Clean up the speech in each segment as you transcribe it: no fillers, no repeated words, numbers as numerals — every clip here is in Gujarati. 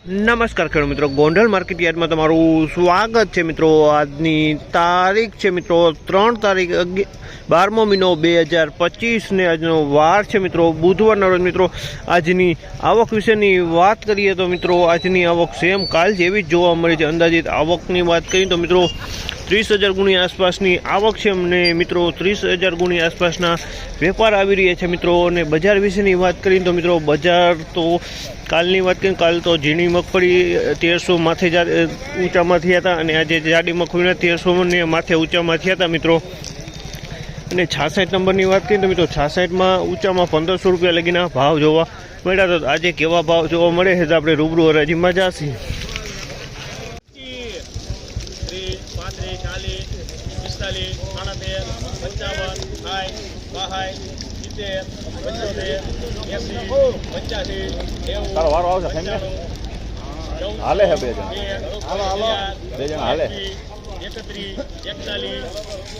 નમસ્કાર ખેડૂત મિત્રો, ગોંડલ માર્કેટ યાર્ડમાં તમારું સ્વાગત છે મિત્રો। આજની તારીખ છે મિત્રો 3 તારીખ 12મો મહિનો 2025 ને આજનો વાર છે મિત્રો બુધવારના રોજ। મિત્રો આજની આવક વિશેની વાત કરીએ તો મિત્રો આજની આવક સેમ કાલ જેવી જ જોવા મળી છે। અંદાજિત આવકની વાત કરીએ તો મિત્રો 30,000 ગુણી આસપાસની આવક છે અને મિત્રો 30,000 ગુણી આસપાસના વેપાર આવી રહ્યા છે મિત્રો। અને બજાર વિશેની વાત કરીએ તો મિત્રો બજાર તો કાલની વાત કરીએ કાલ તો ઝીણી મગફળી 1300 માથે ઊંચામાં થયા હતા અને આજે જાડી મગફળીના 1300 ને માથે ઊંચામાં થયા હતા મિત્રો। અને 66 નંબરની વાત કરીએ તો મિત્રો 66માં ઊંચામાં 1500 રૂપિયા લગીના ભાવ જોવા મળ્યા। તો આજે કેવા ભાવ જોવા મળે છે તો આપણે રૂબરૂ હરાજીમાં જઈશું। હાલે હે બે જણ હાલે 31, 41,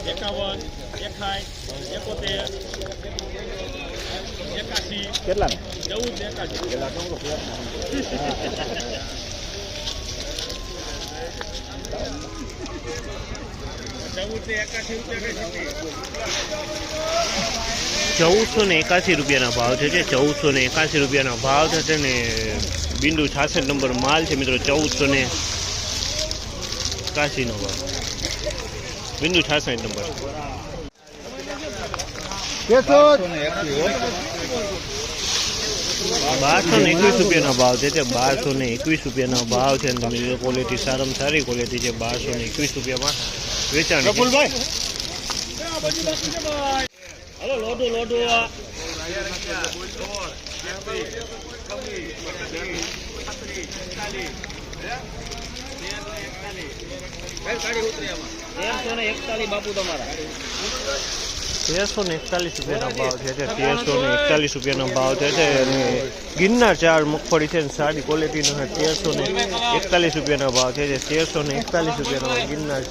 51, 71, 81 કેટલા ને 1481 રૂપિયાના ભાવ છે। 1481 રૂપિયાના ભાવ થશે ને બિંદુ 66 નંબર માલ છે મિત્રો। 1481 નો ભાવ બિંદુ 66 નંબર 1221 રૂપિયાના ભાવ છે। 1221 રૂપિયાના ભાવ છે અને તમે ક્વોલિટી સારામાં સારી ક્વોલિટી છે। 1221 રૂપિયામાં વેચાણ છે। હલો લોડો બાપુ તમારા 1341 રૂપિયાના ભાવ છે। 1341 રૂપિયાના ભાવ છે અને ગિરનાર 4 મગફળી છે સારી ક્વોલિટીનો 1341 રૂપિયાના ભાવ છે। 1341 રૂપિયાનો ગિરનાર 4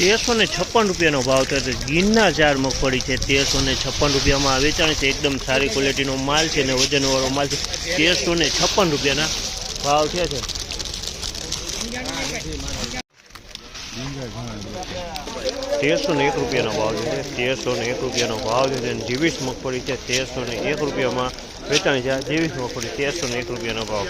1356 રૂપિયાનો ભાવ થશે। ગિરનાર 4 મગફળી છે 1356 રૂપિયામાં વેચાણ છે। એકદમ સારી ક્વોલિટીનો માલ છે અને વજનવાળો માલ છે। 1356 રૂપિયાના ભાવ છે। 1301 રૂપિયાનો ભાવ છે। 1301 રૂપિયાનો ભાવ છે અને 20 મગફળી છે 1301 રૂપિયામાં વેચાણ છે। 20 મગફળી 1301 રૂપિયાનો ભાવ।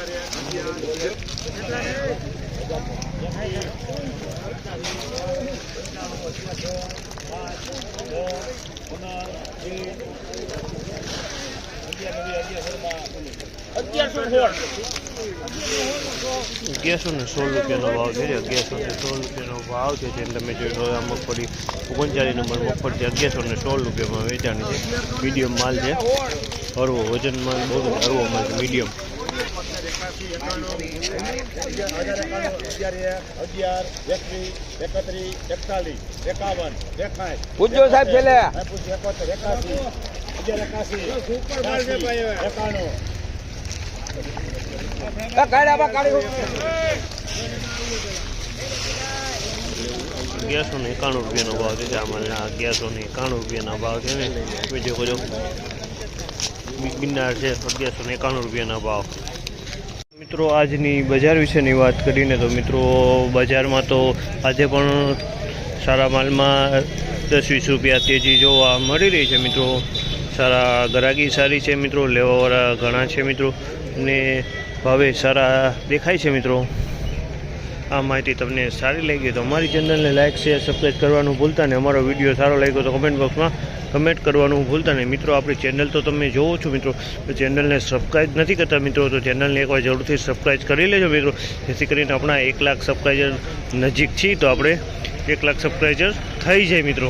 ₹1116 રૂપિયાનો ભાવ છે। 1116 રૂપિયાનો ભાવ છે જે તમે જોઈ લો। આ મગફળી 39 નંબર મગફળી છે 1116 રૂપિયામાં વેચાણી છે। મીડિયમ માલ છે, હળવો વજનમાં બહુ હળવો માલ છે, મીડિયમ। પૂછજો સાહેબ છેલ્લે ₹1191 રૂપિયાનો ભાવ છે। આ માલના ₹1191 રૂપિયાના ભાવ છે ને બીજો કોઈ ગિરનાર છે 1191 રૂપિયાના ભાવ। મિત્રો આજની બજાર વિશેની વાત કરીને તો મિત્રો બજારમાં તો આજે પણ સારા માલમાં 10-20 રૂપિયા તેજી જોવા મળી રહી છે મિત્રો। સારા ગ્રાહકી સારી છે મિત્રો, લેવાવાળા ઘણા છે મિત્રો અને ભાવે સારા દેખાય છે મિત્રો। આ માહિતી તમને સારી લાગી તો અમારી ચેનલને લાઇક શેર સબસ્ક્રાઈબ કરવાનું ભૂલતા નહીં। અમારો વિડીયો સારો લાગ્યો તો કમેન્ટ બોક્સમાં કમેન્ટ કરવાનું ભૂલતા નહીં મિત્રો। આપણી ચેનલ તો તમે જોવો છો મિત્રો, તો ચેનલને સબસ્ક્રાઈબ નથી કરતા મિત્રો તો ચેનલને એકવાર જરૂરથી સબસ્ક્રાઈબ કરી લેજો મિત્રો, જેથી કરીને આપણા 1 લાખ સબસ્ક્રાઈબર નજીક છીએ તો આપણે 1 લાખ સબસ્ક્રાઈબર થઈ જાય મિત્રો।